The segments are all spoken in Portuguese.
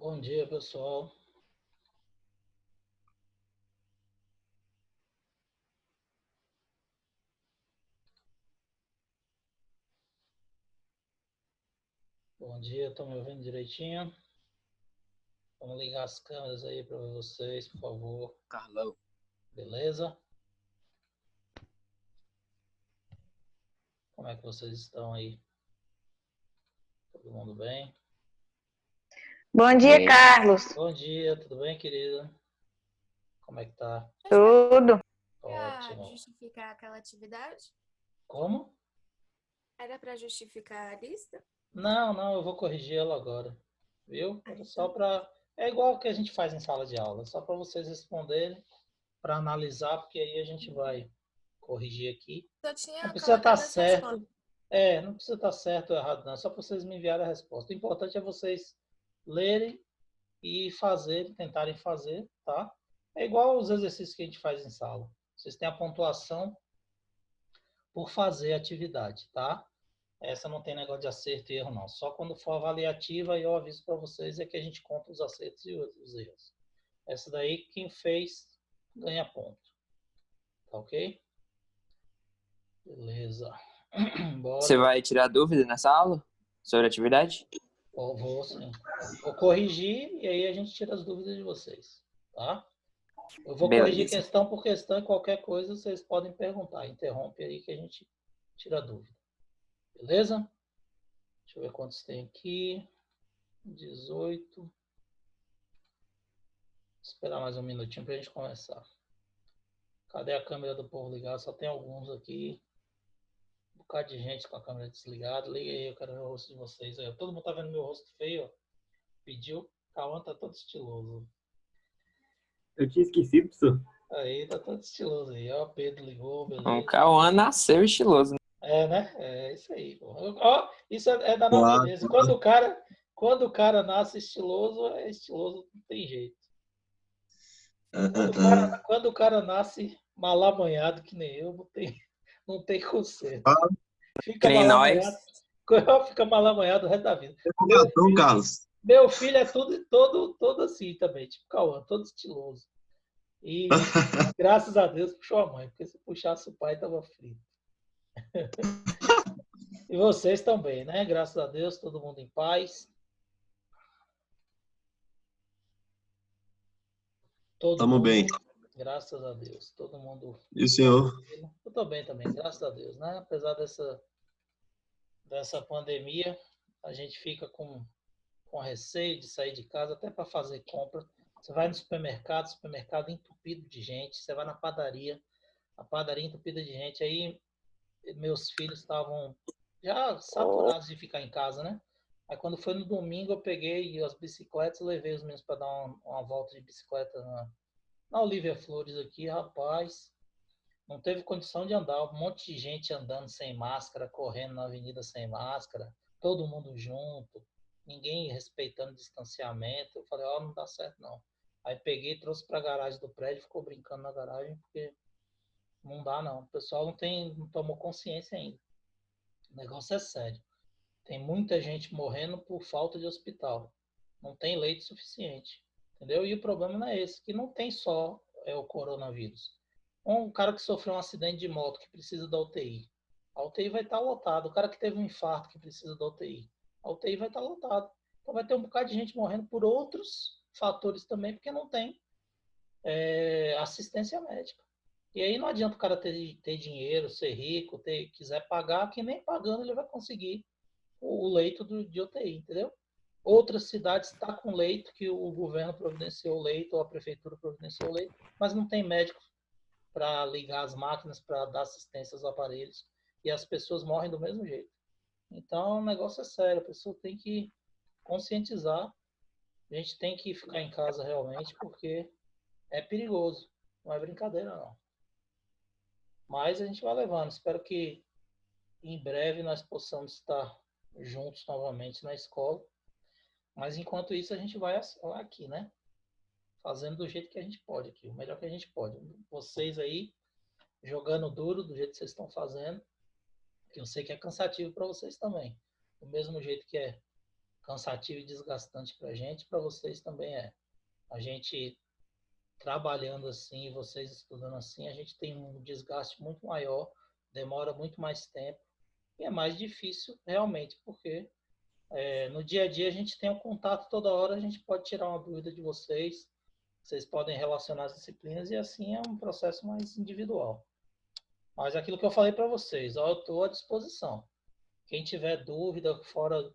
Bom dia, pessoal. Bom dia, estão me ouvindo direitinho? Vamos ligar as câmeras aí para vocês, por favor. Carlão. Beleza? Como é que vocês estão aí? Todo mundo bem? Bom dia, Carlos. Bom dia, tudo bem, querida? Como é que tá? Tudo. Ótimo. Justificar aquela atividade? Como? Era para justificar a lista? Não, eu vou corrigir ela agora. Viu? Era só para... É igual o que a gente faz em sala de aula, só para vocês responderem, para analisar, porque aí a gente vai corrigir aqui. Eu tinha Não precisa estar colocado as certo. respostas. Não precisa estar certo ou errado, não. É só para vocês me enviarem a resposta. O importante é vocês lerem e fazerem, tentarem fazer, tá? É igual os exercícios que a gente faz em sala. Vocês têm a pontuação por fazer a atividade, tá? Essa não tem negócio de acerto e erro, não. Só quando for avaliativa, eu aviso para vocês, é que a gente conta os acertos e os erros. Essa daí, quem fez, ganha ponto. Tá ok? Beleza. Bora. Você vai tirar dúvida nessa aula sobre a atividade? Vou sim. Vou corrigir e aí a gente tira as dúvidas de vocês, tá? Eu vou corrigir Beleza. questão por questão e qualquer coisa vocês podem perguntar. Interrompe aí que a gente tira a dúvida. Beleza? Deixa eu ver quantos tem aqui. 18. Vou esperar mais um minutinho para a gente começar. Cadê a câmera do povo ligada? Só tem alguns aqui. Um bocado de gente com a câmera desligada. Liga aí, eu quero ver o rosto de vocês. Todo mundo tá vendo meu rosto feio, ó. Pediu. Cauã tá todo estiloso. Eu tinha esquecido disso. Aí, tá todo estiloso aí. Ó, Pedro ligou, beleza. O Cauã nasceu estiloso. É, né? É isso aí. Ó, isso é da natureza. Quando o cara nasce estiloso, é estiloso, não tem jeito. Quando o cara nasce malamanhado, que nem eu, não tem conserto. Fica Que nem malamanhado, nós. fica malamanhado o resto da vida. Gatão, Carlos. Meu filho é todo assim também, tipo Cauã, todo estiloso. E graças a Deus puxou a mãe, porque se puxasse o pai, tava frito. E vocês também, né? Graças a Deus, todo mundo em paz. Tamo bem. Graças a Deus. Todo mundo. E o senhor? Eu tô bem também, graças a Deus, né? Apesar dessa pandemia, a gente fica com receio de sair de casa até para fazer compra. Você vai no supermercado entupido de gente. Você vai na padaria, a padaria entupida de gente. Aí meus filhos estavam já saturados de ficar em casa, né? Aí quando foi no domingo eu peguei as bicicletas, levei os meninos para dar uma volta de bicicleta na Olívia Flores aqui, rapaz. Não teve condição de andar, um monte de gente andando sem máscara, correndo na avenida sem máscara, todo mundo junto, ninguém respeitando o distanciamento. Eu falei, não dá certo não. Aí peguei, trouxe para a garagem do prédio, ficou brincando na garagem, porque não dá não. O pessoal não tomou consciência ainda. O negócio é sério. Tem muita gente morrendo por falta de hospital. Não tem leite suficiente. Entendeu? E o problema não é esse, que não tem só o coronavírus. Um cara que sofreu um acidente de moto que precisa da UTI. A UTI vai estar lotada. O cara que teve um infarto que precisa da UTI. A UTI vai estar lotada. Então vai ter um bocado de gente morrendo por outros fatores também, porque não tem assistência médica. E aí não adianta o cara ter dinheiro, ser rico, quiser pagar, que nem pagando ele vai conseguir o leito de UTI, entendeu? Outras cidades estão com leito, que o governo providenciou leito, ou a prefeitura providenciou leito, mas não tem médico para ligar as máquinas, para dar assistência aos aparelhos, e as pessoas morrem do mesmo jeito. Então, o negócio é sério, a pessoa tem que conscientizar, a gente tem que ficar em casa realmente, porque é perigoso, não é brincadeira não. Mas a gente vai levando, espero que em breve nós possamos estar juntos novamente na escola. Mas enquanto isso a gente vai aqui, né? Fazendo do jeito que a gente pode aqui, o melhor que a gente pode. Vocês aí jogando duro do jeito que vocês estão fazendo, que eu sei que é cansativo para vocês também. Do mesmo jeito que é cansativo e desgastante para a gente, para vocês também é. A gente trabalhando assim, vocês estudando assim, a gente tem um desgaste muito maior, demora muito mais tempo e é mais difícil realmente, porque no dia a dia a gente tem um contato toda hora, a gente pode tirar uma dúvida de vocês, vocês podem relacionar as disciplinas e assim é um processo mais individual. Mas aquilo que eu falei para vocês, ó, eu estou à disposição. Quem tiver dúvida fora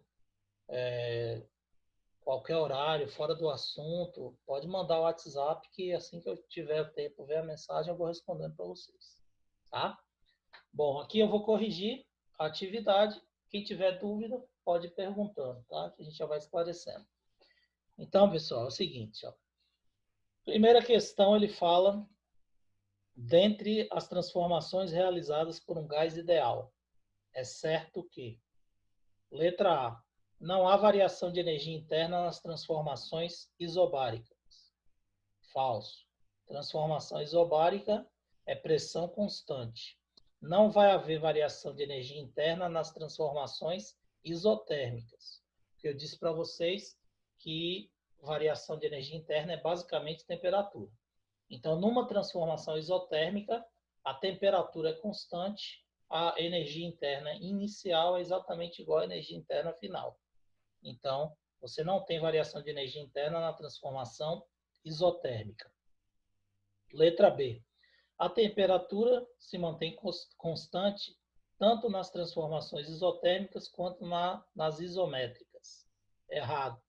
qualquer horário, fora do assunto, pode mandar o WhatsApp que assim que eu tiver tempo, ver a mensagem, eu vou respondendo para vocês. Tá? Bom, aqui eu vou corrigir a atividade. Quem tiver dúvida, pode ir perguntando, tá? Que a gente já vai esclarecendo. Então, pessoal, é o seguinte, ó. Primeira questão, ele fala dentre as transformações realizadas por um gás ideal. É certo que, letra A, não há variação de energia interna nas transformações isobáricas. Falso. Transformação isobárica é pressão constante. Não vai haver variação de energia interna nas transformações isotérmicas. Eu disse para vocês que variação de energia interna é basicamente temperatura. Então, numa transformação isotérmica, a temperatura é constante, a energia interna inicial é exatamente igual à energia interna final. Então, você não tem variação de energia interna na transformação isotérmica. Letra B. A temperatura se mantém constante tanto nas transformações isotérmicas quanto nas isométricas. Errado.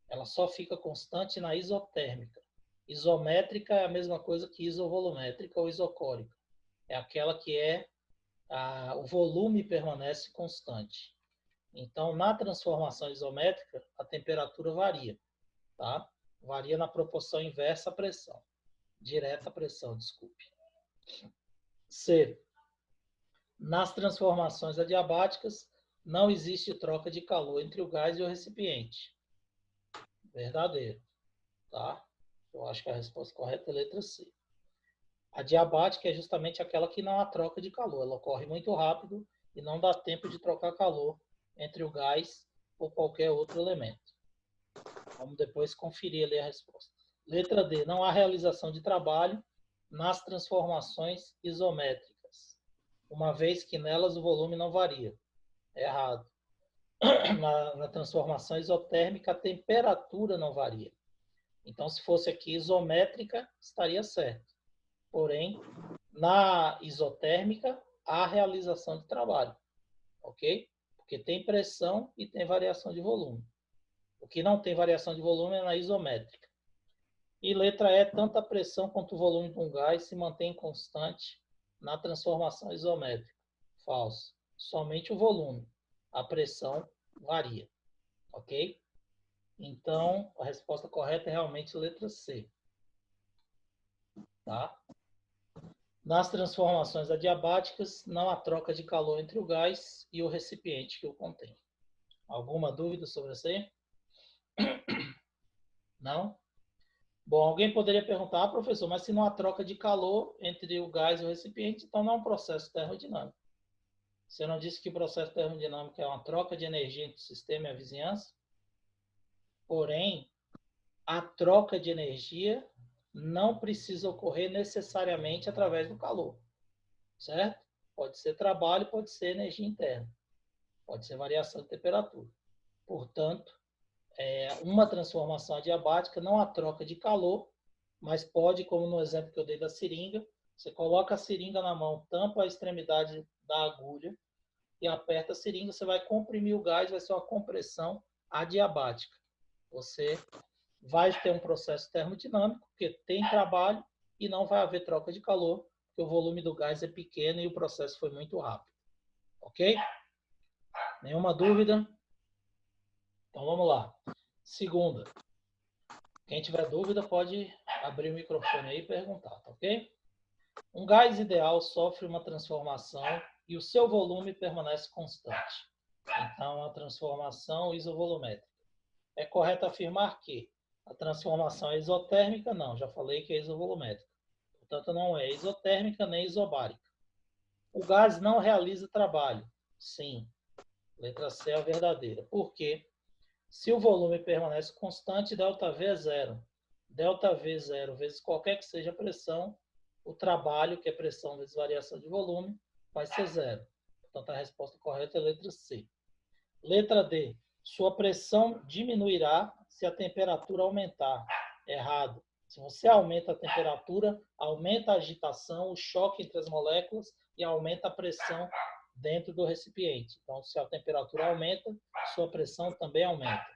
Ela só fica constante na isotérmica. Isométrica é a mesma coisa que isovolumétrica ou isocórica. É aquela que o volume permanece constante. Então, na transformação isométrica, a temperatura varia, tá? Varia na proporção inversa à pressão. Direta à pressão, desculpe. C. Nas transformações adiabáticas, não existe troca de calor entre o gás e o recipiente. Verdadeiro, tá? Eu acho que a resposta correta é a letra C. A adiabática é justamente aquela que não há troca de calor. Ela ocorre muito rápido e não dá tempo de trocar calor entre o gás ou qualquer outro elemento. Vamos depois conferir ali a resposta. Letra D. Não há realização de trabalho nas transformações isométricas, uma vez que nelas o volume não varia. Errado. Na transformação isotérmica, a temperatura não varia. Então, se fosse aqui isométrica, estaria certo. Porém, na isotérmica, há realização de trabalho. Ok? Porque tem pressão e tem variação de volume. O que não tem variação de volume é na isométrica. E letra E, tanto a pressão quanto o volume de um gás se mantém constante na transformação isométrica. Falso. Somente o volume. A pressão varia. Ok? Então, a resposta correta é realmente letra C. Tá? Nas transformações adiabáticas, não há troca de calor entre o gás e o recipiente que o contém. Alguma dúvida sobre isso aí? Não? Bom, alguém poderia perguntar, professor, mas se não há troca de calor entre o gás e o recipiente, então não é um processo termodinâmico. Você não disse que o processo termodinâmico é uma troca de energia entre o sistema e a vizinhança? Porém, a troca de energia não precisa ocorrer necessariamente através do calor, certo? Pode ser trabalho, pode ser energia interna, pode ser variação de temperatura. Portanto, uma transformação adiabática não há troca de calor, mas pode, como no exemplo que eu dei da seringa, você coloca a seringa na mão, tampa a extremidade da agulha e aperta a seringa, você vai comprimir o gás, vai ser uma compressão adiabática. Você vai ter um processo termodinâmico, porque tem trabalho e não vai haver troca de calor, porque o volume do gás é pequeno e o processo foi muito rápido. Ok? Nenhuma dúvida? Então vamos lá. Segunda. Quem tiver dúvida pode abrir o microfone aí e perguntar, tá ok? Um gás ideal sofre uma transformação e o seu volume permanece constante. Então, a transformação isovolumétrica. É correto afirmar que a transformação é isotérmica? Não, já falei que é isovolumétrica. Portanto, não é isotérmica nem isobárica. O gás não realiza trabalho? Sim. Letra C é a verdadeira. Por quê? Se o volume permanece constante, ΔV é zero. ΔV zero vezes qualquer que seja a pressão, o trabalho, que é pressão vezes variação de volume, vai ser zero. Portanto, a resposta correta é a letra C. Letra D. Sua pressão diminuirá se a temperatura aumentar. Errado. Se você aumenta a temperatura, aumenta a agitação, o choque entre as moléculas e aumenta a pressão dentro do recipiente. Então, se a temperatura aumenta, sua pressão também aumenta.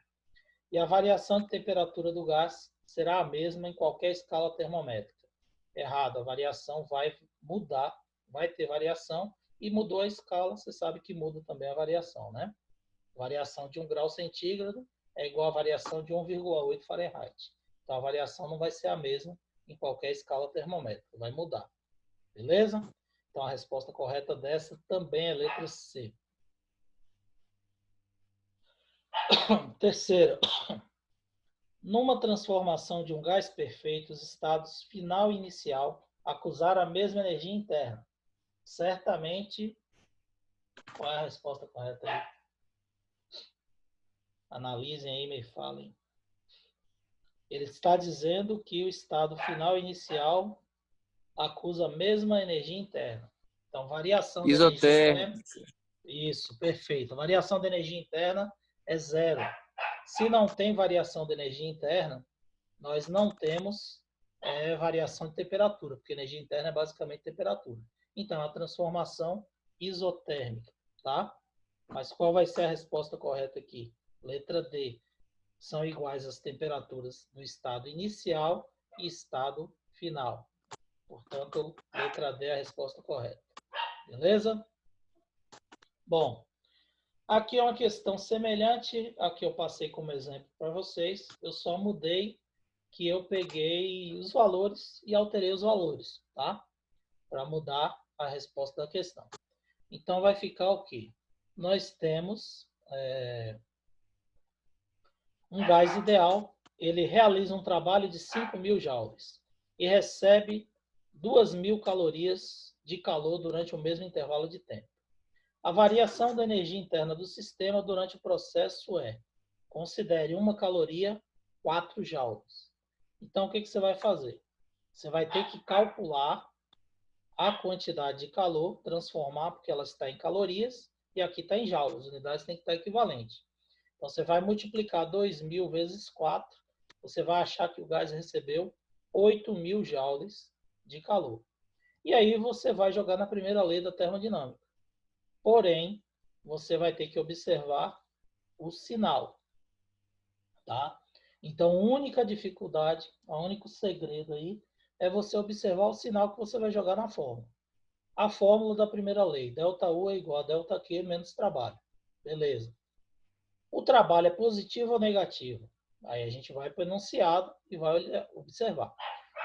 E a variação de temperatura do gás será a mesma em qualquer escala termométrica. Errado. A variação vai mudar, vai ter variação, e mudou a escala, você sabe que muda também a variação, né? Variação de 1 grau centígrado é igual a variação de 1,8 Fahrenheit. Então, a variação não vai ser a mesma em qualquer escala termométrica, vai mudar. Beleza? Então, a resposta correta dessa também é letra C. Terceira. Numa transformação de um gás perfeito, os estados final e inicial acusaram a mesma energia interna. Certamente, qual é a resposta correta aí? Analisem aí e me falem. Ele está dizendo que o estado final e inicial acusa a mesma energia interna. Então, variação da energia interna... Isso, perfeito. A variação da energia interna é zero. Se não tem variação de energia interna, nós não temos variação de temperatura, porque energia interna é basicamente temperatura. Então, a transformação isotérmica, tá? Mas qual vai ser a resposta correta aqui? Letra D. São iguais as temperaturas do estado inicial e estado final. Portanto, letra D é a resposta correta. Beleza? Bom, aqui é uma questão semelhante à que eu passei como exemplo para vocês. Eu só mudei que eu peguei os valores e alterei os valores, tá? Para mudar a resposta da questão. Então, vai ficar o quê? Nós temos um gás ideal, ele realiza um trabalho de 5.000 joules e recebe 2.000 calorias de calor durante o mesmo intervalo de tempo. A variação da energia interna do sistema durante o processo é, considere uma caloria, 4 joules. Então, o que você vai fazer? Você vai ter que calcular a quantidade de calor, transformar, porque ela está em calorias, e aqui está em joules, as unidades têm que estar equivalentes. Então, você vai multiplicar 2.000 vezes 4, você vai achar que o gás recebeu 8.000 joules de calor. E aí você vai jogar na primeira lei da termodinâmica. Porém, você vai ter que observar o sinal, tá? Então, a única dificuldade, o único segredo aí, é você observar o sinal que você vai jogar na fórmula. A fórmula da primeira lei, ΔU é igual a ΔQ menos trabalho. Beleza. O trabalho é positivo ou negativo? Aí a gente vai para o enunciado e vai observar.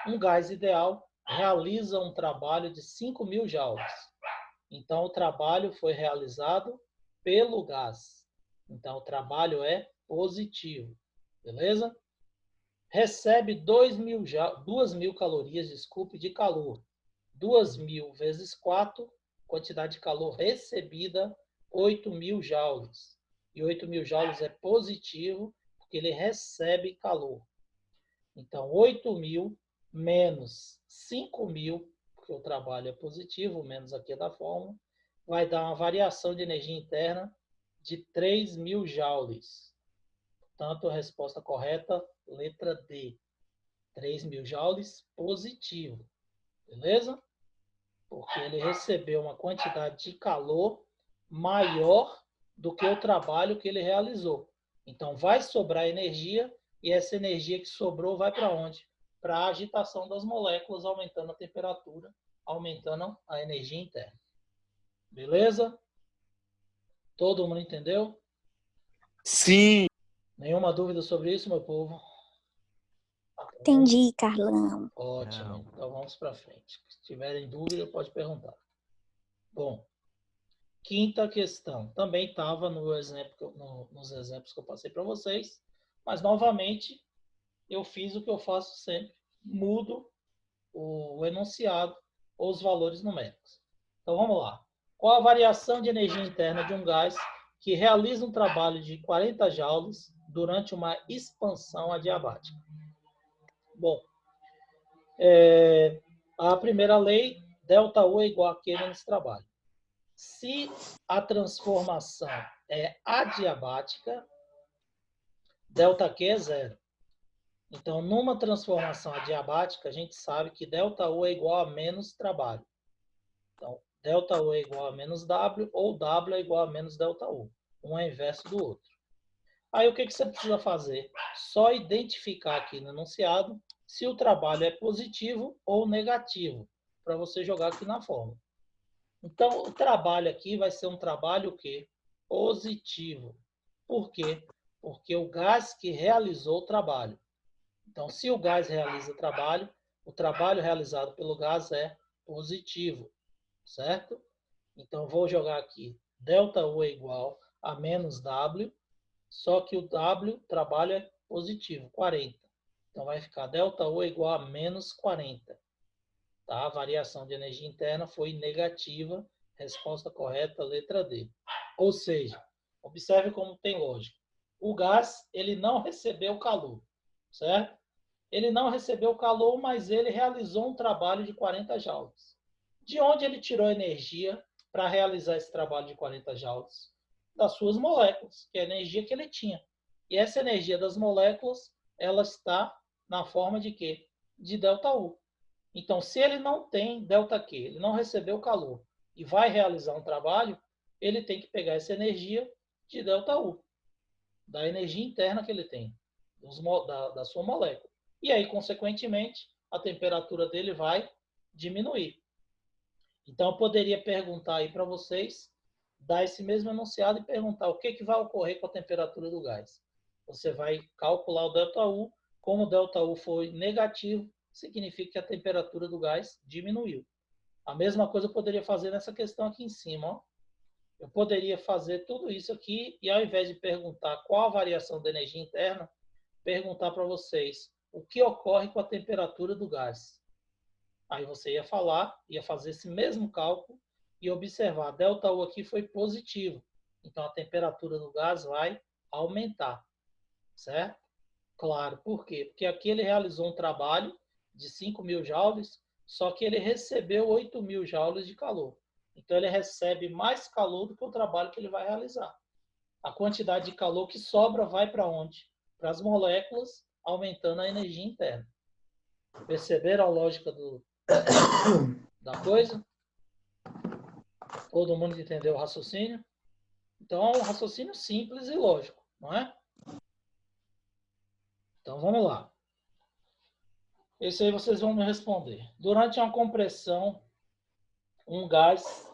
Um gás ideal realiza um trabalho de 5.000 joules. Então, o trabalho foi realizado pelo gás. Então, o trabalho é positivo. Beleza? Recebe 2.000 calorias, de calor. 2.000 vezes 4, quantidade de calor recebida, 8.000 joules. E 8.000 joules é positivo, porque ele recebe calor. Então, 8.000 menos 5.000, porque o trabalho é positivo, menos aqui é da fórmula, vai dar uma variação de energia interna de 3.000 joules. Portanto, a resposta correta, letra D. 3.000 joules positivo. Beleza? Porque ele recebeu uma quantidade de calor maior do que o trabalho que ele realizou. Então, vai sobrar energia, e essa energia que sobrou vai para onde? Para a agitação das moléculas, aumentando a temperatura, aumentando a energia interna. Beleza? Todo mundo entendeu? Sim. Nenhuma dúvida sobre isso, meu povo? Entendi, Carlão. Ótimo. Então, vamos para frente. Se tiverem dúvida, pode perguntar. Bom, quinta questão. Também estava nos exemplos que eu passei para vocês, mas, novamente, eu fiz o que eu faço sempre. Mudo o enunciado ou os valores numéricos. Então, vamos lá. Qual a variação de energia interna de um gás que realiza um trabalho de 40 joules durante uma expansão adiabática. Bom, a primeira lei, ΔU é igual a Q menos trabalho. Se a transformação é adiabática, ΔQ é zero. Então, numa transformação adiabática, a gente sabe que ΔU é igual a menos trabalho. Então, ΔU é igual a menos W ou W é igual a menos ΔU. Um é inverso do outro. Aí, o que você precisa fazer? Só identificar aqui no enunciado se o trabalho é positivo ou negativo, para você jogar aqui na fórmula. Então, o trabalho aqui vai ser um trabalho o quê? Positivo. Por quê? Porque o gás que realizou o trabalho. Então, se o gás realiza o trabalho realizado pelo gás é positivo, certo? Então, vou jogar aqui, ΔU é igual a menos W, só que o W, trabalho é positivo, 40. Então, vai ficar ΔU é igual a menos 40. Tá? A variação de energia interna foi negativa, resposta correta, letra D. Ou seja, observe como tem lógica. O gás, ele não recebeu calor, certo? Ele não recebeu calor, mas ele realizou um trabalho de 40 joules. De onde ele tirou energia para realizar esse trabalho de 40 joules? Das suas moléculas, que é a energia que ele tinha. E essa energia das moléculas, ela está na forma de quê? De ΔU. Então, se ele não tem ΔQ, ele não recebeu calor e vai realizar um trabalho, ele tem que pegar essa energia de ΔU, da energia interna que ele tem, da sua molécula. E aí, consequentemente, a temperatura dele vai diminuir. Então, eu poderia perguntar aí para vocês, dar esse mesmo enunciado e perguntar o que vai ocorrer com a temperatura do gás. Você vai calcular o ΔU, como o ΔU foi negativo, significa que a temperatura do gás diminuiu. A mesma coisa eu poderia fazer nessa questão aqui em cima. Ó. Eu poderia fazer tudo isso aqui e, ao invés de perguntar qual a variação da energia interna, perguntar para vocês o que ocorre com a temperatura do gás. Aí você ia fazer esse mesmo cálculo e observar, ΔU aqui foi positivo. Então, a temperatura do gás vai aumentar, certo? Claro, por quê? Porque aqui ele realizou um trabalho de 5.000 joules, só que ele recebeu 8.000 joules de calor. Então, ele recebe mais calor do que o trabalho que ele vai realizar. A quantidade de calor que sobra vai para onde? Para as moléculas, aumentando a energia interna. Perceberam a lógica da coisa? Todo mundo entendeu o raciocínio? Então, é um raciocínio simples e lógico, não é? Então, vamos lá. Esse aí vocês vão me responder. Durante uma compressão, um gás,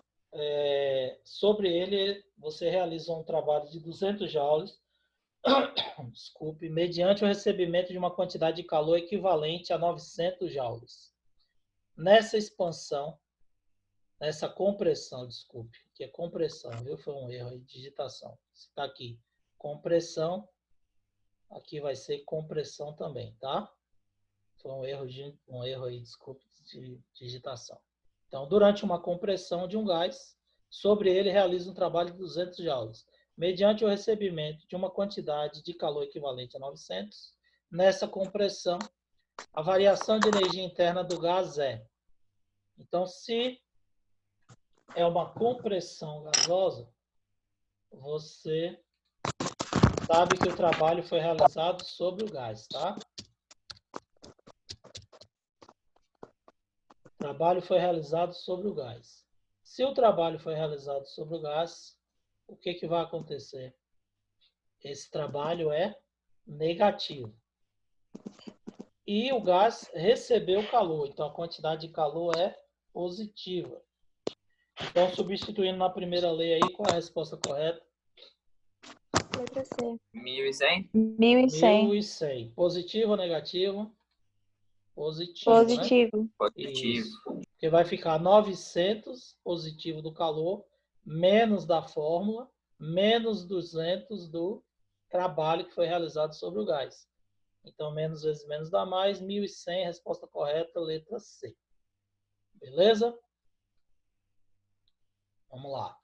sobre ele, você realiza um trabalho de 200 joules, desculpe, mediante o recebimento de uma quantidade de calor equivalente a 900 joules. Nessa expansão, nessa compressão, desculpe, que é compressão, viu? Foi um erro aí de digitação. Está aqui, compressão, aqui vai ser compressão também, tá? Foi um erro aí, desculpe, de digitação. Então, durante uma compressão de um gás, sobre ele realiza um trabalho de 200 joules, mediante o recebimento de uma quantidade de calor equivalente a 900. Nessa compressão, a variação de energia interna do gás é... Então, se é uma compressão gasosa, você sabe que o trabalho foi realizado sobre o gás, tá? O trabalho foi realizado sobre o gás. Se o trabalho foi realizado sobre o gás, o que vai acontecer? Esse trabalho é negativo. E o gás recebeu calor, então a quantidade de calor é positiva. Então, substituindo na primeira lei aí, qual é a resposta correta? Letra C. 1.100? 1.100. 1.100. Positivo ou negativo? Positivo, Positivo. né? Positivo. Isso. Porque vai ficar 900 positivo do calor, menos da fórmula, menos 200 do trabalho que foi realizado sobre o gás. Então, menos vezes menos dá mais, 1.100, resposta correta, letra C. Beleza? Vamos lá.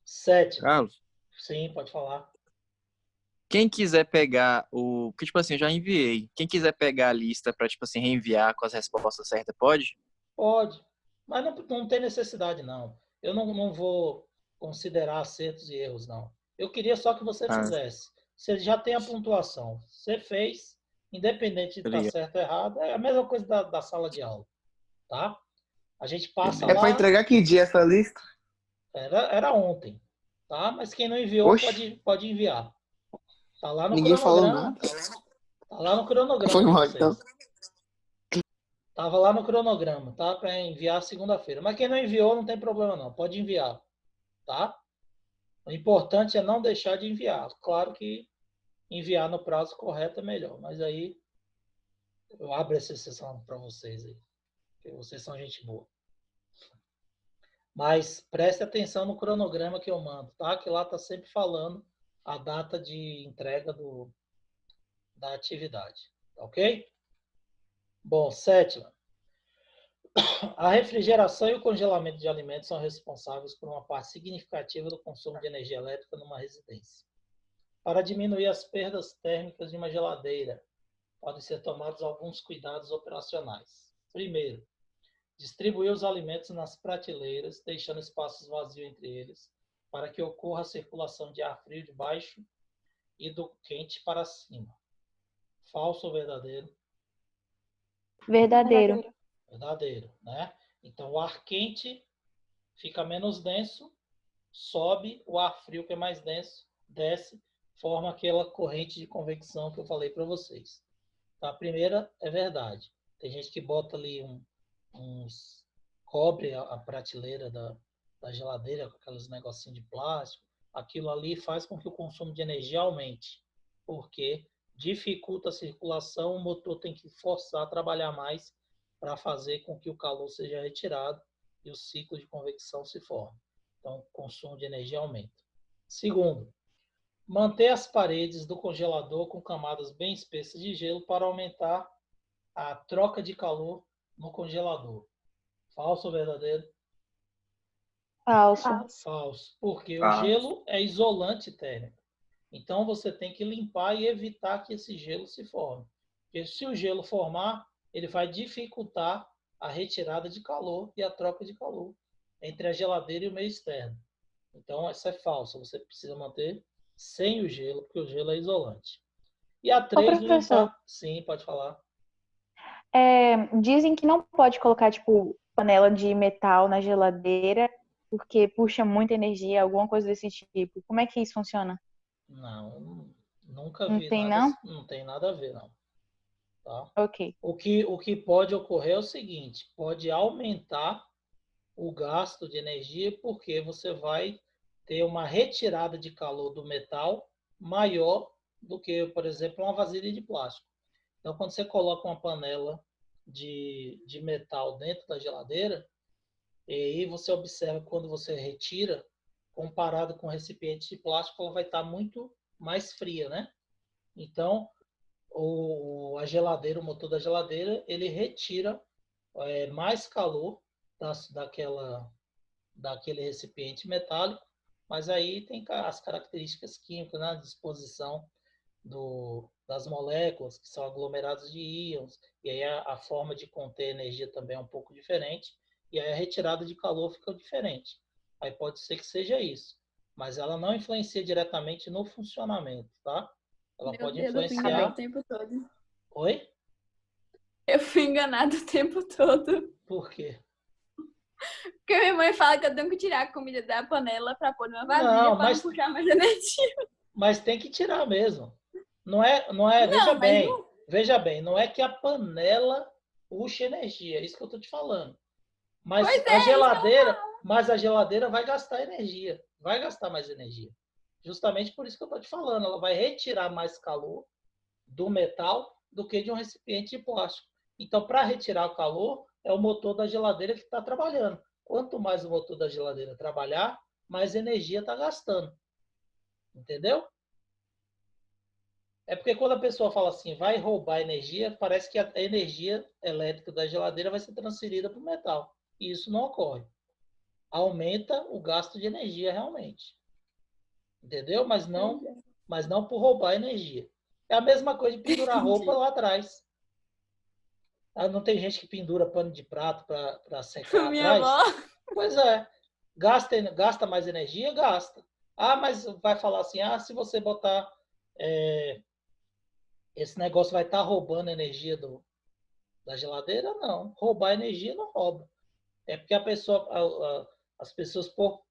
7. Carlos, Sim, pode falar. Quem quiser pegar o... Que, tipo assim, eu já enviei. Quem quiser pegar a lista pra, tipo assim, reenviar com as respostas certas, pode? Pode, mas não tem necessidade, não. Eu não vou considerar acertos e erros, não. Eu queria só que você Ah, fizesse. Você já tem a pontuação. Você fez, independente de estar obrigado. certo ou errado, é a mesma coisa da sala de aula, tá? A gente passa É para lá, entregar que dia essa lista? era ontem, tá? Mas quem não enviou Oxe, pode enviar. Tá lá no ninguém falou cronograma, nada. tá lá no cronograma Foi de mal, então. vocês. Tava lá no cronograma, tá? Para enviar segunda-feira. Mas quem não enviou, não tem problema não, pode enviar, tá? O importante é não deixar de enviar. Claro que enviar no prazo correto é melhor, mas aí eu abro essa exceção para vocês aí, porque vocês são gente boa. Mas preste atenção no cronograma que eu mando, tá? Que lá tá sempre falando a data de entrega da atividade, tá ok? Bom, sétima. A refrigeração e o congelamento de alimentos são responsáveis por uma parte significativa do consumo de energia elétrica numa residência. Para diminuir as perdas térmicas de uma geladeira, podem ser tomados alguns cuidados operacionais. Primeiro, distribuir os alimentos nas prateleiras, deixando espaços vazios entre eles, para que ocorra a circulação de ar frio de baixo e do quente para cima. Falso ou verdadeiro? Verdadeiro. Verdadeiro, né? Então, o ar quente fica menos denso, sobe, o ar frio, que é mais denso, desce, forma aquela corrente de convecção que eu falei para vocês. Então, a primeira é verdade. Tem gente que bota ali uns... cobre a prateleira da geladeira com aqueles negocinhos de plástico. Aquilo ali faz com que o consumo de energia aumente, porque dificulta a circulação, o motor tem que forçar a trabalhar mais para fazer com que o calor seja retirado e o ciclo de convecção se forme. Então, o consumo de energia aumenta. Segundo, manter as paredes do congelador com camadas bem espessas de gelo para aumentar a troca de calor no congelador. Falso ou verdadeiro? Falso. Falso. Porque o Ah, gelo é isolante térmico. Então, você tem que limpar e evitar que esse gelo se forme. Porque se o gelo formar, ele vai dificultar a retirada de calor e a troca de calor entre a geladeira e o meio externo. Então, essa é falsa. Você precisa manter sem o gelo, porque o gelo é isolante. E a Ô, 3, professor, limpar. Sim, pode falar. dizem que não pode colocar, tipo, panela de metal na geladeira porque puxa muita energia, alguma coisa desse tipo. Como é que isso funciona? Não, nunca Não vi tem, nada, não? não tem nada a ver, não. Tá? Ok. O que pode ocorrer é o seguinte, pode aumentar o gasto de energia porque você vai ter uma retirada de calor do metal maior do que, por exemplo, uma vasilha de plástico. Então, quando você coloca uma panela de metal dentro da geladeira, e aí você observa que quando você retira, comparado com o recipiente de plástico, ela vai estar muito mais fria, né? Então, a geladeira, o motor da geladeira, ele retira mais calor daquele recipiente metálico, mas aí tem as características químicas, né? A disposição das moléculas, que são aglomerados de íons, e aí a forma de conter energia também é um pouco diferente, e aí a retirada de calor fica diferente. Aí pode ser que seja isso, mas ela não influencia diretamente no funcionamento, tá? Ela Meu pode Deus, eu fui Ah, enganada influenciar... o bem. tempo todo. Oi? Eu fui enganada o tempo todo. Por quê? Porque minha mãe fala que eu tenho que tirar a comida da panela pra pôr numa vasilha Não, pra não puxar mais energia. mas tem que tirar mesmo. Não, mas não. Veja bem, não é que a panela puxa energia, é isso que eu estou te falando. Pois Mas é, isso. a geladeira vai gastar energia, vai gastar mais energia. Justamente por isso que eu estou te falando, ela vai retirar mais calor do metal do que de um recipiente de plástico. Então, para retirar o calor, é o motor da geladeira que está trabalhando. Quanto mais o motor da geladeira trabalhar, mais energia está gastando. Entendeu? É porque quando a pessoa fala assim, vai roubar energia, parece que a energia elétrica da geladeira vai ser transferida para o metal. E isso não ocorre. Aumenta o gasto de energia realmente. Entendeu? Mas não por roubar energia. É a mesma coisa de pendurar roupa lá atrás. Não tem gente que pendura pano de prato para secar Minha atrás? avó. Pois é. Gasta mais energia? Gasta. Mas vai falar assim, se você botar... esse negócio vai estar roubando energia da geladeira? Não. Roubar energia não rouba. É porque as pessoas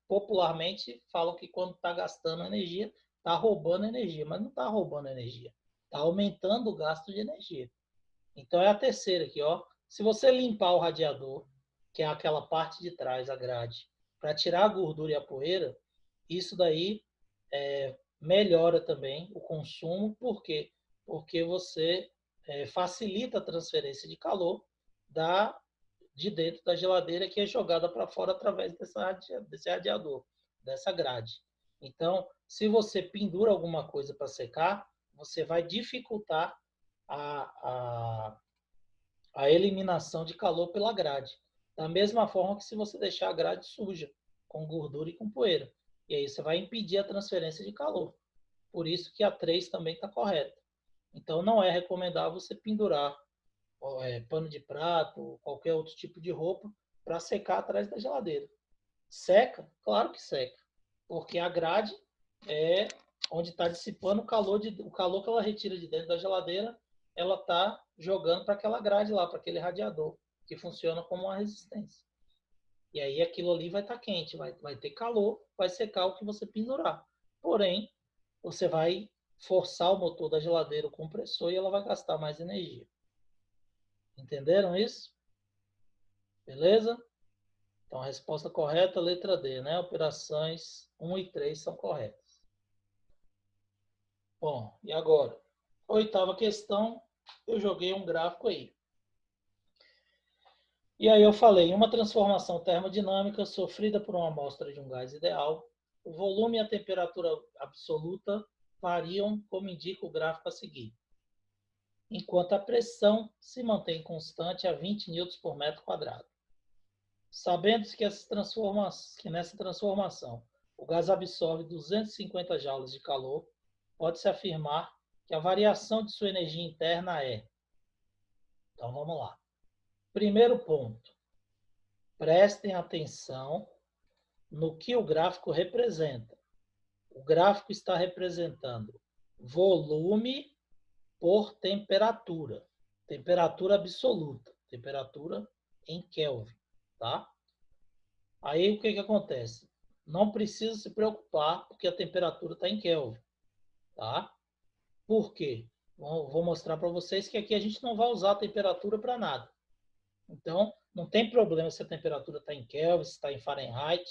popularmente falam que quando está gastando energia, está roubando energia. Mas não está roubando energia. Está aumentando o gasto de energia. Então é a terceira aqui, ó. Se você limpar o radiador, que é aquela parte de trás, a grade, para tirar a gordura e a poeira, isso daí melhora também o consumo. Por quê? Porque você facilita a transferência de calor de dentro da geladeira, que é jogada para fora através desse radiador, dessa grade. Então, se você pendura alguma coisa para secar, você vai dificultar a eliminação de calor pela grade. Da mesma forma que se você deixar a grade suja, com gordura e com poeira. E aí você vai impedir a transferência de calor. Por isso que a 3 também está correta. Então não é recomendável você pendurar pano de prato ou qualquer outro tipo de roupa para secar atrás da geladeira. Seca? Claro que seca. Porque a grade é onde está dissipando o calor que ela retira de dentro da geladeira, ela está jogando para aquela grade lá, para aquele radiador, que funciona como uma resistência. E aí aquilo ali vai estar quente, vai ter calor, vai secar o que você pendurar. Porém, você vai forçar o motor da geladeira, o compressor, e ela vai gastar mais energia. Entenderam isso? Beleza? Então, a resposta correta, letra D, né? Operações 1 e 3 são corretas. Bom, e agora? Oitava questão, eu joguei um gráfico aí. E aí eu falei, uma transformação termodinâmica sofrida por uma amostra de um gás ideal, o volume e a temperatura absoluta variam, como indica o gráfico a seguir, enquanto a pressão se mantém constante a 20 newtons por metro quadrado. Sabendo-se que nessa transformação o gás absorve 250 joules de calor, pode-se afirmar que a variação de sua energia interna é... Então vamos lá. Primeiro ponto. Prestem atenção no que o gráfico representa. O gráfico está representando volume por temperatura. Temperatura absoluta. Temperatura em Kelvin. Tá? Aí o que acontece? Não precisa se preocupar porque a temperatura está em Kelvin. Tá? Por quê? Vou mostrar para vocês que aqui a gente não vai usar a temperatura para nada. Então, não tem problema se a temperatura está em Kelvin, se está em Fahrenheit,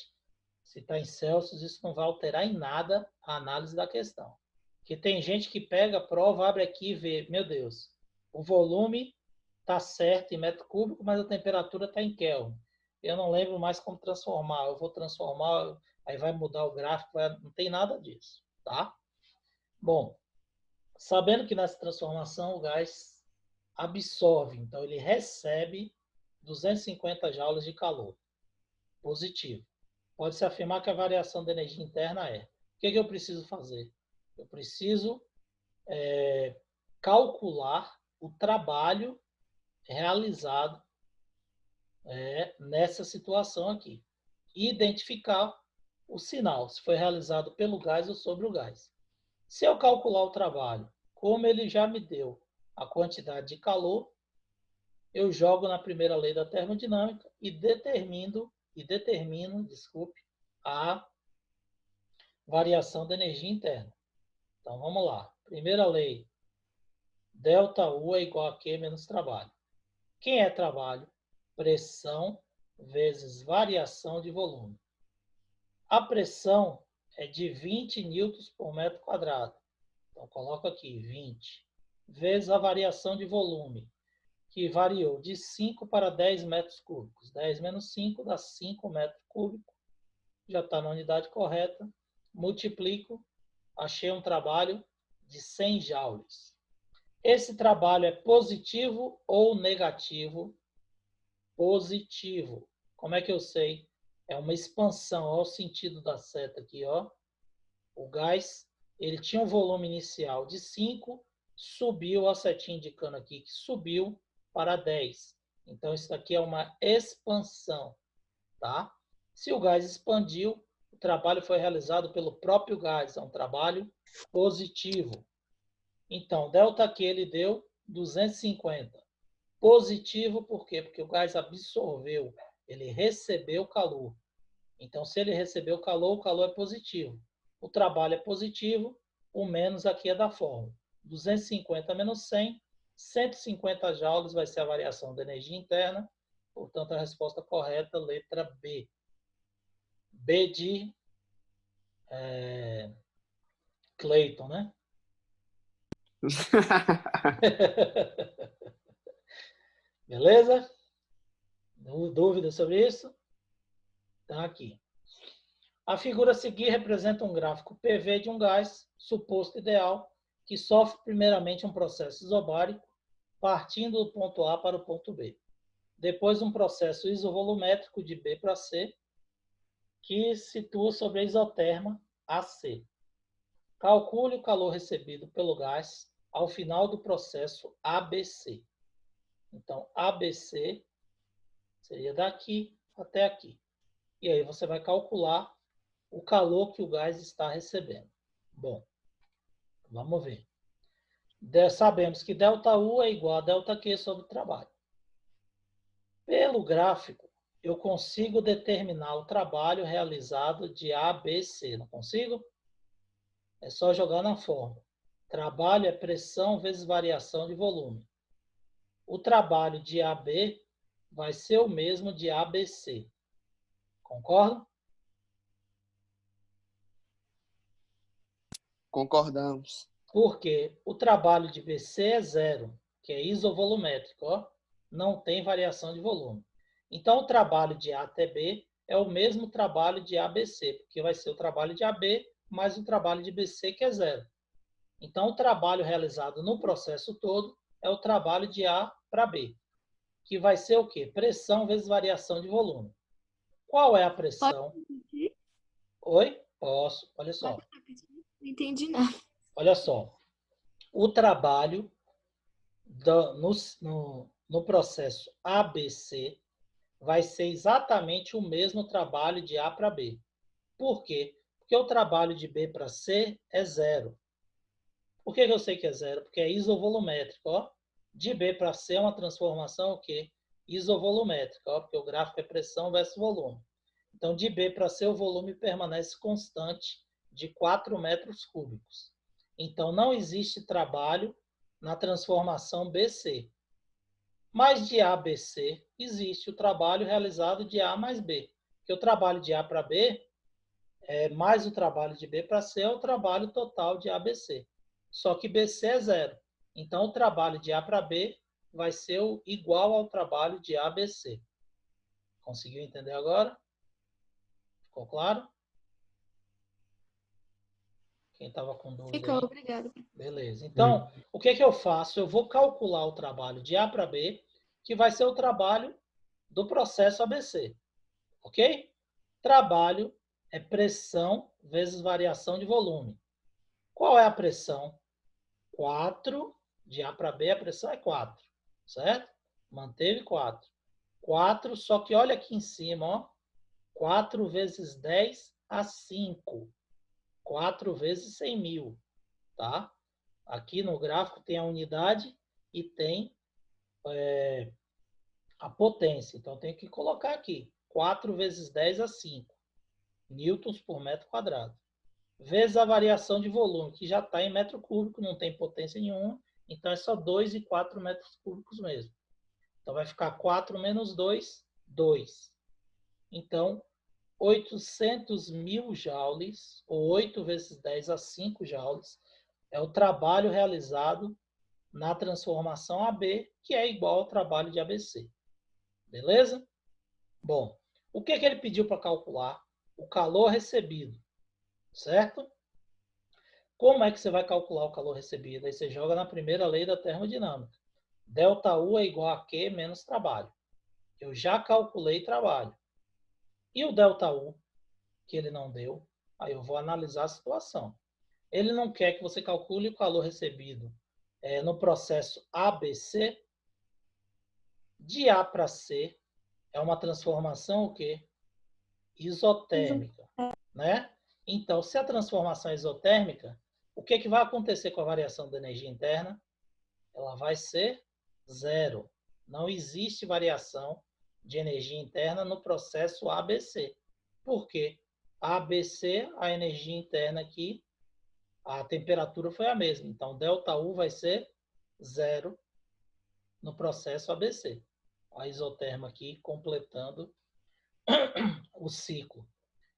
se está em Celsius, isso não vai alterar em nada a análise da questão. Porque tem gente que pega a prova, abre aqui e vê, meu Deus, o volume está certo em metro cúbico, mas a temperatura está em Kelvin. Eu não lembro mais como transformar, eu vou transformar, aí vai mudar o gráfico, não tem nada disso, tá? Bom, sabendo que nessa transformação o gás absorve, então ele recebe 250 joules de calor positivo. Pode-se afirmar que a variação da energia interna é... O que eu preciso fazer? Eu preciso calcular o trabalho realizado nessa situação aqui. E identificar o sinal, se foi realizado pelo gás ou sobre o gás. Se eu calcular o trabalho, como ele já me deu a quantidade de calor, eu jogo na primeira lei da termodinâmica e determino, a variação da energia interna. Então, vamos lá. Primeira lei, ΔU é igual a Q menos trabalho. Quem é trabalho? Pressão vezes variação de volume. A pressão é de 20 newtons por metro quadrado. Então, coloco aqui 20 vezes a variação de volume, que variou de 5 para 10 metros cúbicos. 10 menos 5 dá 5 metros cúbicos. Já está na unidade correta. Multiplico, achei um trabalho de 100 joules. Esse trabalho é positivo ou negativo? Positivo. Como é que eu sei? É uma expansão, olha o sentido da seta aqui, ó. O gás, ele tinha um volume inicial de 5, subiu, a setinha indicando aqui que subiu para 10. Então, isso aqui é uma expansão, tá? Se o gás expandiu, o trabalho foi realizado pelo próprio gás, é um trabalho positivo. Então, ΔQ ele deu 250. Positivo por quê? Porque o gás absorveu, ele recebeu calor. Então, se ele recebeu calor, o calor é positivo. O trabalho é positivo, o menos aqui é da fórmula. 250 menos 100, 150 joules vai ser a variação da energia interna. Portanto, a resposta correta, letra B. B de Clayton, né? Beleza? Dúvida sobre isso? Tá aqui. A figura a seguir representa um gráfico PV de um gás, suposto ideal, que sofre primeiramente um processo isobárico, partindo do ponto A para o ponto B. Depois um processo isovolumétrico de B para C, que situa sobre a isoterma AC. Calcule o calor recebido pelo gás ao final do processo ABC. Então, ABC seria daqui até aqui. E aí você vai calcular o calor que o gás está recebendo. Bom, vamos ver. Sabemos que ΔU é igual a ΔQ sobre o trabalho. Pelo gráfico, eu consigo determinar o trabalho realizado de A, B, C. Não consigo? É só jogar na fórmula. Trabalho é pressão vezes variação de volume. O trabalho de AB vai ser o mesmo de ABC. Concorda? Concordamos. Porque o trabalho de BC é zero, que é isovolumétrico, ó, não tem variação de volume. Então, o trabalho de A até B é o mesmo trabalho de ABC, porque vai ser o trabalho de AB mais o trabalho de BC, que é zero. Então, o trabalho realizado no processo todo é o trabalho de A para B, que vai ser o quê? Pressão vezes variação de volume. Qual é a pressão? Oi? Posso. Olha só. Não entendi nada. Olha só. O trabalho no processo ABC vai ser exatamente o mesmo trabalho de A para B. Por quê? Porque o trabalho de B para C é zero. Por que eu sei que é zero? Porque é isovolumétrico. Ó. De B para C é uma transformação o quê? Isovolumétrica, ó, porque o gráfico é pressão versus volume. Então, de B para C, o volume permanece constante de 4 metros cúbicos. Então, não existe trabalho na transformação BC. Mas de A a BC, existe o trabalho realizado de A mais B. Porque o trabalho de A para B, mais o trabalho de B para C, é o trabalho total de ABC. Só que BC é zero. Então, o trabalho de A para B vai ser igual ao trabalho de ABC. Conseguiu entender agora? Ficou claro? Quem estava com dúvida Ficou, aí? obrigada. Beleza. Então, o que eu faço? Eu vou calcular o trabalho de A para B, que vai ser o trabalho do processo ABC. Ok? Trabalho é pressão vezes variação de volume. Qual é a pressão? 4. De A para B, a pressão é 4. Certo? Manteve 4. 4, só que olha aqui em cima, ó. 4 vezes 10 a 5. 4 vezes 100 mil. Tá? Aqui no gráfico tem a unidade e tem a potência. Então, tem que colocar aqui. 4 vezes 10 a 5. Newtons por metro quadrado. Vezes a variação de volume, que já está em metro cúbico, não tem potência nenhuma. Então, é só 2,4 metros cúbicos mesmo. Então, vai ficar 4 menos 2, 2. Então, 800 mil joules, ou 8 vezes 10 a 5 joules, é o trabalho realizado na transformação AB, que é igual ao trabalho de ABC. Beleza? Bom, o que ele pediu para calcular? O calor recebido, certo? Como é que você vai calcular o calor recebido? Aí você joga na primeira lei da termodinâmica. ΔU é igual a Q menos trabalho. Eu já calculei trabalho. E o ΔU, que ele não deu, Aí eu vou analisar a situação. Ele não quer que você calcule o calor recebido no processo ABC. De A para C é uma transformação o quê? Isotérmica, né? Então, se a transformação é isotérmica, o que vai acontecer com a variação da energia interna? Ela vai ser zero. Não existe variação de energia interna no processo ABC. Por quê? ABC, a energia interna aqui, a temperatura foi a mesma. Então, ΔU vai ser zero no processo ABC. A isoterma aqui completando o ciclo.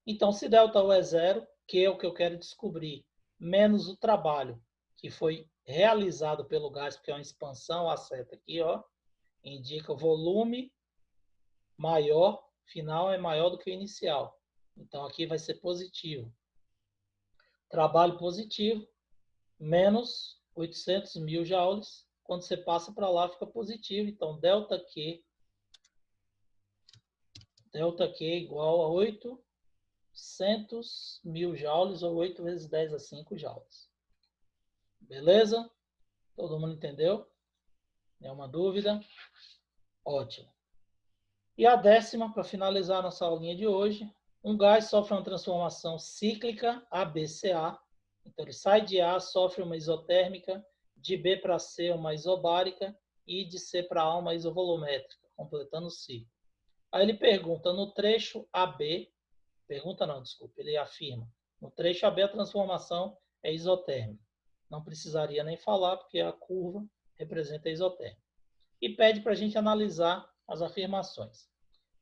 Então, se ΔU é zero, que é o que eu quero descobrir, menos o trabalho que foi realizado pelo gás, porque é uma expansão, a seta aqui, ó, indica o volume maior, final é maior do que o inicial. Então, aqui vai ser positivo. Trabalho positivo, menos 800 mil joules. Quando você passa para lá, fica positivo. Então, ΔQ é igual a 800 mil joules, ou 8 vezes 10 a 5 joules. Beleza? Todo mundo entendeu? Nenhuma dúvida? Ótimo. E a 10ª, para finalizar a nossa aulinha de hoje, um gás sofre uma transformação cíclica ABCA. Então, ele sai de A, sofre uma isotérmica, de B para C, uma isobárica, e de C para A, uma isovolumétrica, completando o ciclo. Aí ele pergunta, no trecho AB, ele afirma, no trecho AB a transformação é isotérmica. Não precisaria nem falar, porque a curva representa a isotérmica. E pede para a gente analisar as afirmações.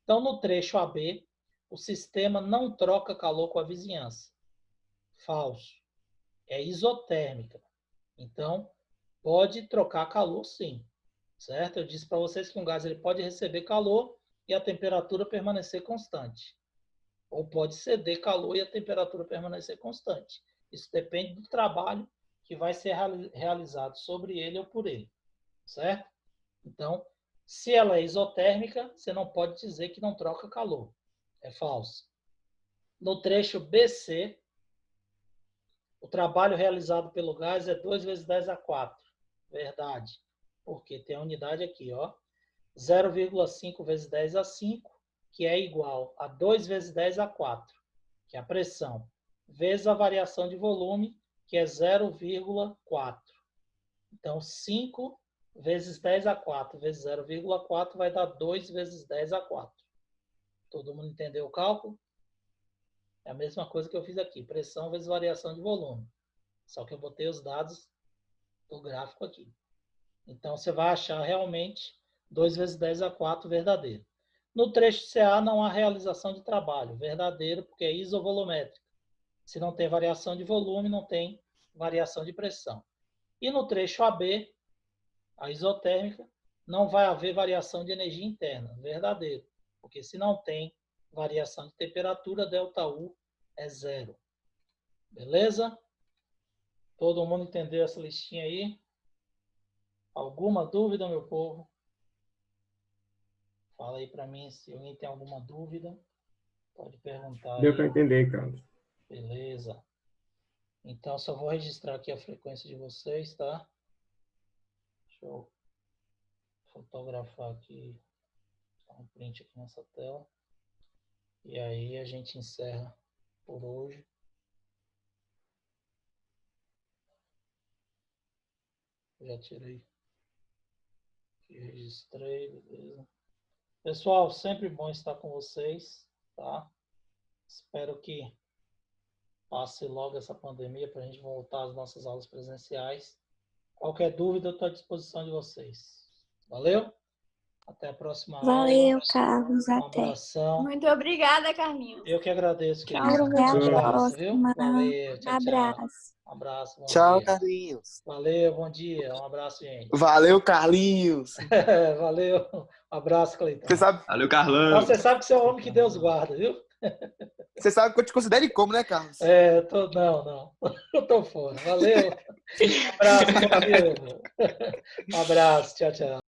Então, no trecho AB, o sistema não troca calor com a vizinhança. Falso. É isotérmica. Então, pode trocar calor sim. Certo? Eu disse para vocês que um gás ele pode receber calor e a temperatura permanecer constante. Ou pode ceder calor e a temperatura permanecer constante. Isso depende do trabalho que vai ser realizado sobre ele ou por ele. Certo? Então, se ela é isotérmica, você não pode dizer que não troca calor. É falso. No trecho BC, o trabalho realizado pelo gás é 2 vezes 10 a 4. Verdade. Porque tem a unidade aqui, ó. 0,5 vezes 10 a 5, que é igual a 2 vezes 10 a 4, que é a pressão, vezes a variação de volume, que é 0,4. Então, 5 vezes 10 a 4 vezes 0,4 vai dar 2 vezes 10 a 4. Todo mundo entendeu o cálculo? É a mesma coisa que eu fiz aqui, pressão vezes variação de volume. Só que eu botei os dados do gráfico aqui. Então, você vai achar realmente 2 vezes 10 a 4 verdadeiro. No trecho CA não há realização de trabalho. Verdadeiro, porque é isovolumétrica. Se não tem variação de volume, não tem variação de pressão. E no trecho AB, a isotérmica, não vai haver variação de energia interna. Verdadeiro, porque se não tem variação de temperatura, ΔU é zero. Beleza? Todo mundo entendeu essa listinha aí? Alguma dúvida, meu povo? Fala aí para mim se alguém tem alguma dúvida. Pode perguntar aí. Deu para entender, Carlos. Beleza. Então, só vou registrar aqui a frequência de vocês, tá? Deixa eu fotografar aqui, dar um print aqui nessa tela. E aí a gente encerra por hoje. Já tirei. Aqui, registrei, beleza. Pessoal, sempre bom estar com vocês, tá? Espero que passe logo essa pandemia para a gente voltar às nossas aulas presenciais. Qualquer dúvida, eu estou à disposição de vocês. Valeu? Até a próxima aula. Valeu, Carlos. Um Até. abração. Muito obrigada, Carlinhos. Eu que agradeço, Tchau, querido. até a Um abraço, viu? próxima. Valeu, tchau, tchau. Abraço. Um abraço, bom Tchau, dia. Carlinhos. Valeu, bom dia. Um abraço, gente. Valeu, Carlinhos. Valeu. Um abraço, Cleiton. Valeu, Carlão. Você sabe que você é o homem que Deus guarda, viu? Você sabe que eu te considero como, né, Carlos? Não. Eu tô fora. Valeu. Um abraço, bom dia. Um abraço, tchau, tchau.